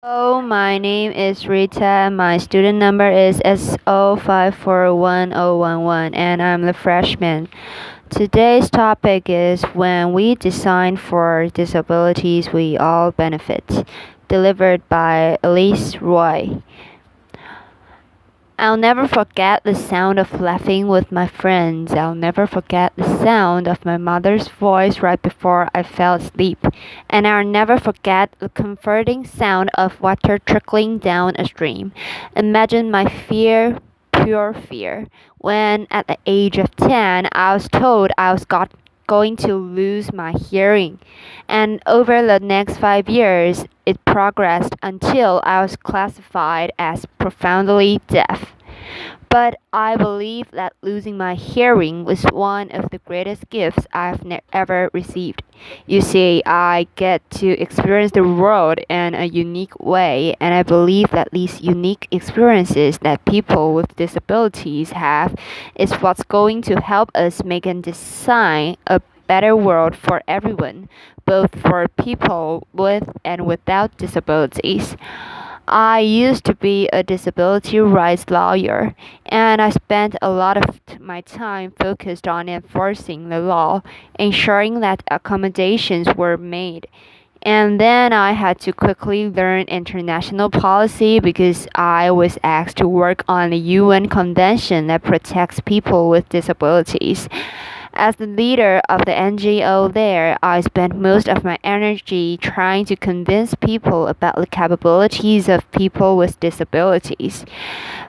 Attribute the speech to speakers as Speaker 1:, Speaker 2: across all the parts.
Speaker 1: Hello, my name is Rita. My student number is SO5410111, and I'm the freshman. Today's topic is when we design for disabilities, we all benefit. Delivered by Elise Roy. I'll never forget the sound of laughing with my friends. I'll never forget the sound of my mother's voice right before I fell asleep. And I'll never forget the comforting sound of water trickling down a stream. Imagine my fear, pure fear, when at the age of 10 I was told I was going to lose my hearing. And over the next 5 years, it progressed until I was classified as profoundly deaf. But I believe that losing my hearing was one of the greatest gifts I've ever received. You see, I get to experience the world in a unique way, and I believe that these unique experiences that people with disabilities have is what's going to help us make and design a better world for everyone, both for people with and without disabilities. I used to be a disability rights lawyer, and I spent a lot of my time focused on enforcing the law, ensuring that accommodations were made. And then I had to quickly learn international policy because I was asked to work on the UN convention that protects people with disabilities. As the leader of the NGO there, I spent most of my energy trying to convince people about the capabilities of people with disabilities.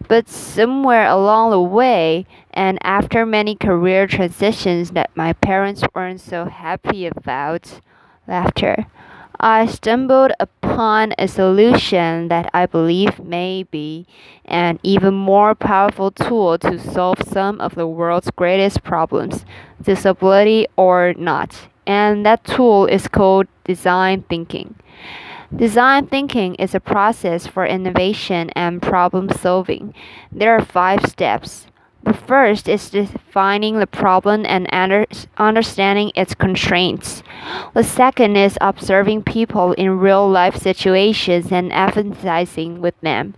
Speaker 1: But somewhere along the way, and after many career transitions that my parents weren't so happy about, laughter, I stumbled upon a solution that I believe may be an even more powerful tool to solve some of the world's greatest problems, disability or not. And that tool is called design thinking. Design thinking is a process for innovation and problem solving. There are 5 steps. The first is defining the problem and understanding its constraints. The second is observing people in real life situations and empathizing with them.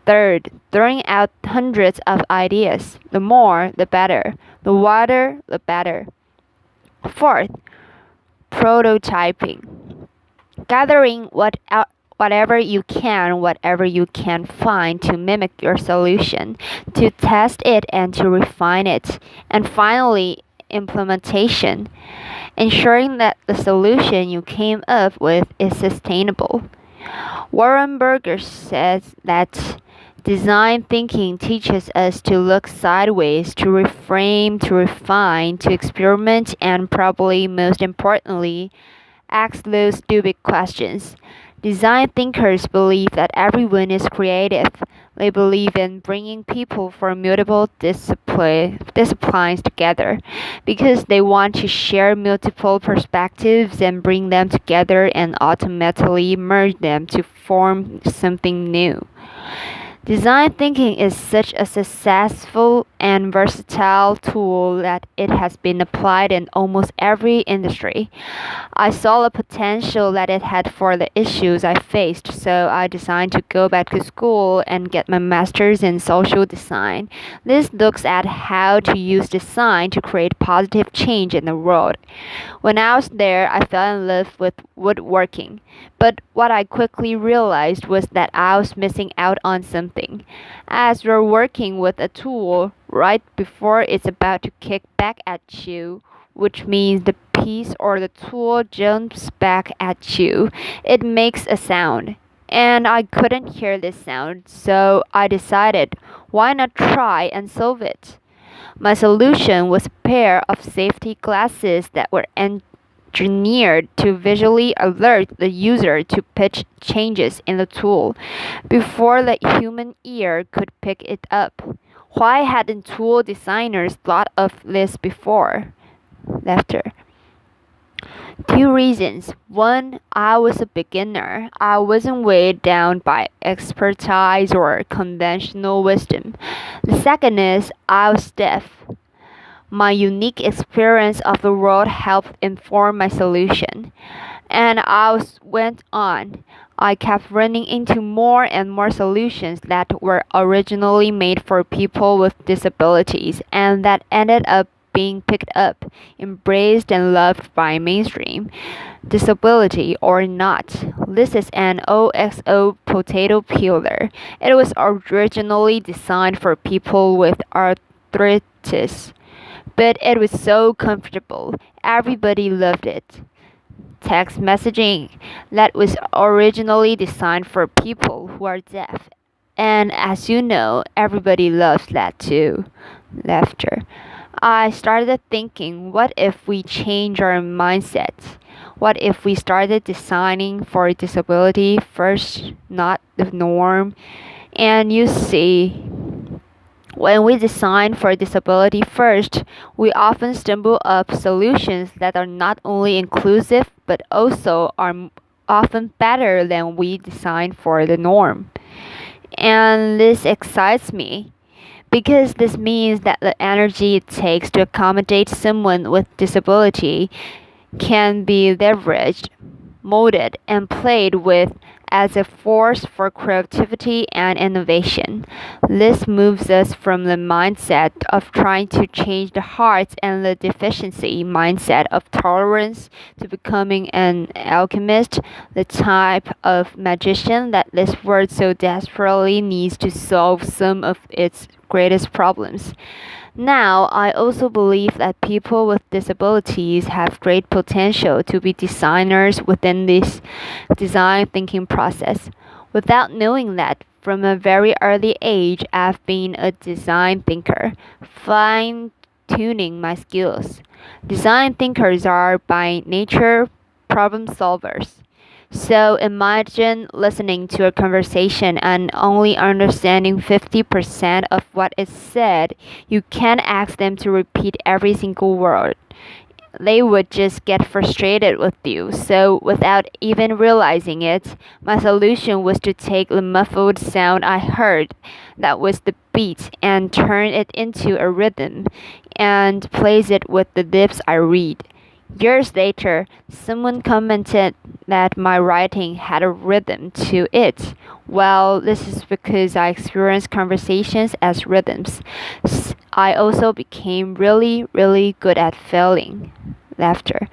Speaker 1: Third, throwing out hundreds of ideas. The more, the better. The wider, the better. Fourth, prototyping. Gathering whatever you can find to mimic your solution, to test it and to refine it. And finally, implementation, ensuring that the solution you came up with is sustainable. Warren Berger says that design thinking teaches us to look sideways, to reframe, to refine, to experiment, and probably most importantly, ask those stupid questions. Design thinkers believe that everyone is creative. They believe in bringing people from multiple disciplines together because they want to share multiple perspectives and bring them together and ultimately merge them to form something new. Design thinking is such a successful and versatile tool that it has been applied in almost every industry. I saw the potential that it had for the issues I faced, so I decided to go back to school and get my master's in social design. This looks at how to use design to create positive change in the world. When I was there, I fell in love with woodworking. But what I quickly realized was that I was missing out on something. As you're working with a tool right before it's about to kick back at you, which means the piece or the tool jumps back at you, it makes a sound. And I couldn't hear this sound, so I decided, why not try and solve it? My solution was a pair of safety glasses that were engineered to visually alert the user to pitch changes in the tool before the human ear could pick it up. Why hadn't tool designers thought of this before? Laughter. 2 reasons. One, I was a beginner. I wasn't weighed down by expertise or conventional wisdom. The second is I was deaf. My unique experience of the world helped inform my solution. And went on. I kept running into more and more solutions that were originally made for people with disabilities and that ended up being picked up, embraced, and loved by mainstream. Disability or not, this is an OXO potato peeler. It was originally designed for people with arthritis, but it was so comfortable. Everybody loved it. Text messaging that was originally designed for people who are deaf. And as you know, everybody loves that too. Laughter. I started thinking, what if we change our mindset? What if we started designing for disability first, not the norm? And you see, when we design for disability first, we often stumble up solutions that are not only inclusive but also are often better than we design for the norm. And this excites me because this means that the energy it takes to accommodate someone with disability can be leveraged, molded, and played with as a force for creativity and innovation. This moves us from the mindset of trying to change the hearts and the deficiency mindset of tolerance to becoming an alchemist, the type of magician that this world so desperately needs to solve some of its greatest problems. Now, I also believe that people with disabilities have great potential to be designers within this design thinking process. Without knowing that, from a very early age, I've been a design thinker, fine tuning my skills. Design thinkers are by nature problem solvers. So imagine listening to a conversation and only understanding 50% of what is said. You can't ask them to repeat every single word. They would just get frustrated with you. So, without even realizing it, my solution was to take the muffled sound I heard, that was the beat, and turn it into a rhythm and place it with the lips I read. Years later, someone commented that my writing had a rhythm to it. Well, this is because I experienced conversations as rhythms. I also became really, really good at filling laughter.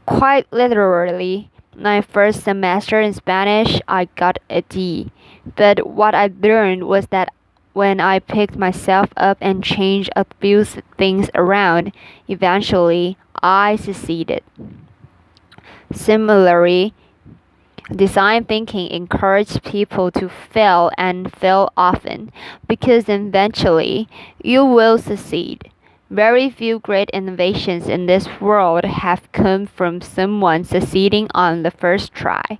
Speaker 1: Quite literally, my first semester in Spanish, I got a D. But what I learned was that when I picked myself up and changed a few things around, eventually I succeeded. Similarly, design thinking encourages people to fail and fail often because eventually you will succeed. Very few great innovations in this world have come from someone succeeding on the first try.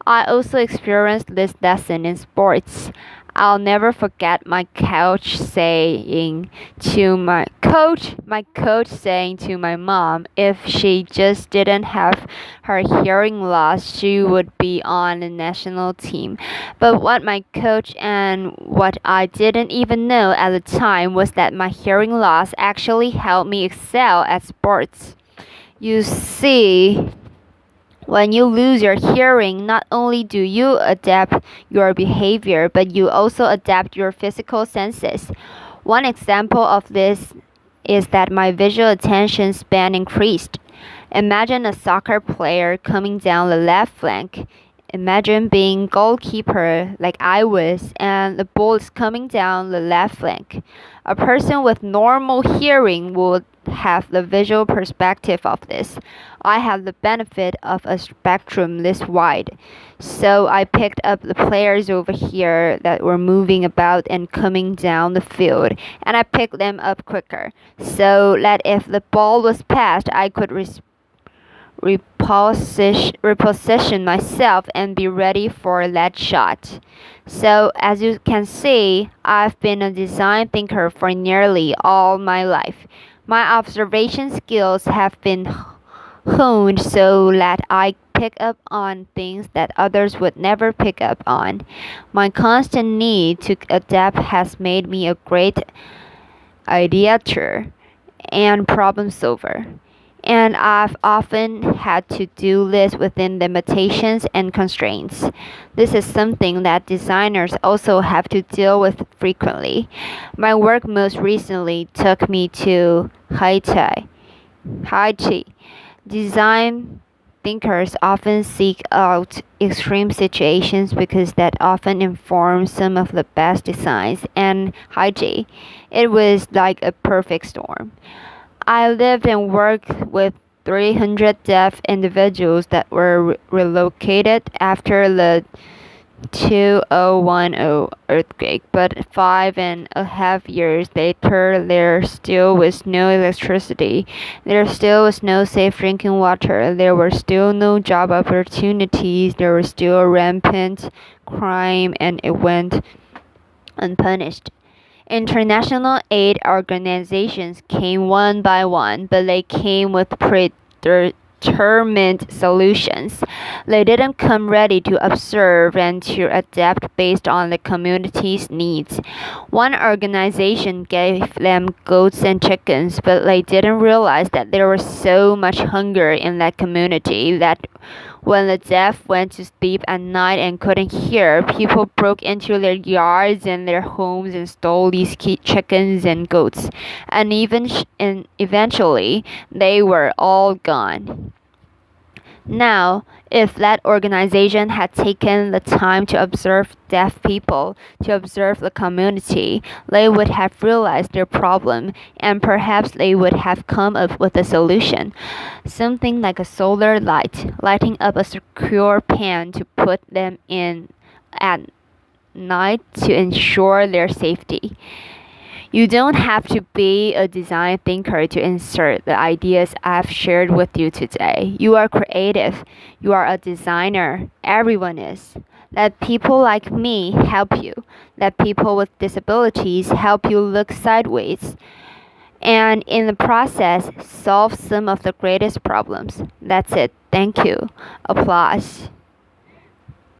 Speaker 1: I also experienced this lesson in sports. I'll never forget my coach saying to my mom, if she just didn't have her hearing loss, she would be on the national team. But what my coach and what I didn't even know at the time was that my hearing loss actually helped me excel at sports. You see, when you lose your hearing, not only do you adapt your behavior, but you also adapt your physical senses. One example of this is that my visual attention span increased. Imagine a soccer player coming down the left flank. Imagine being goalkeeper like I was and the ball is coming down the left flank. A person with normal hearing would have the visual perspective of this. I have the benefit of a spectrum this wide. So I picked up the players over here that were moving about and coming down the field, and I picked them up quicker so that if the ball was passed, I could reposition myself and be ready for that shot. So, as you can see, I've been a design thinker for nearly all my life. My observation skills have been honed so that I pick up on things that others would never pick up on. My constant need to adapt has made me a great ideator and problem solver. and I've often had to do lists within limitations and constraints. This is something that designers also have to deal with frequently. My work most recently took me to Haiti. Design thinkers often seek out extreme situations because that often informs some of the best designs, and Haiti, it was like a perfect storm. I lived and worked with 300 deaf individuals that were relocated after the 2010 earthquake, but 5.5 years later, there still was no electricity. There still was no safe drinking water. There were still no job opportunities. There was still rampant crime, and it went unpunished. International aid organizations came one by one, but they came with predetermined solutions. They didn't come ready to observe and to adapt based on the community's needs. One organization gave them goats and chickens, but they didn't realize that there was so much hunger in that community that when the deaf went to sleep at night and couldn't hear, people broke into their yards and their homes and stole these chickens and goats, and eventually they were all gone. Now, if that organization had taken the time to observe deaf people, to observe the community, they would have realized their problem, and perhaps they would have come up with a solution. Something like a solar light, lighting up a secure pan to put them in at night to ensure their safety. You don't have to be a design thinker to insert the ideas I've shared with you today. You are creative. You are a designer. Everyone is. Let people like me help you. Let people with disabilities help you look sideways. And in the process, solve some of the greatest problems. That's it. Thank you. Applause.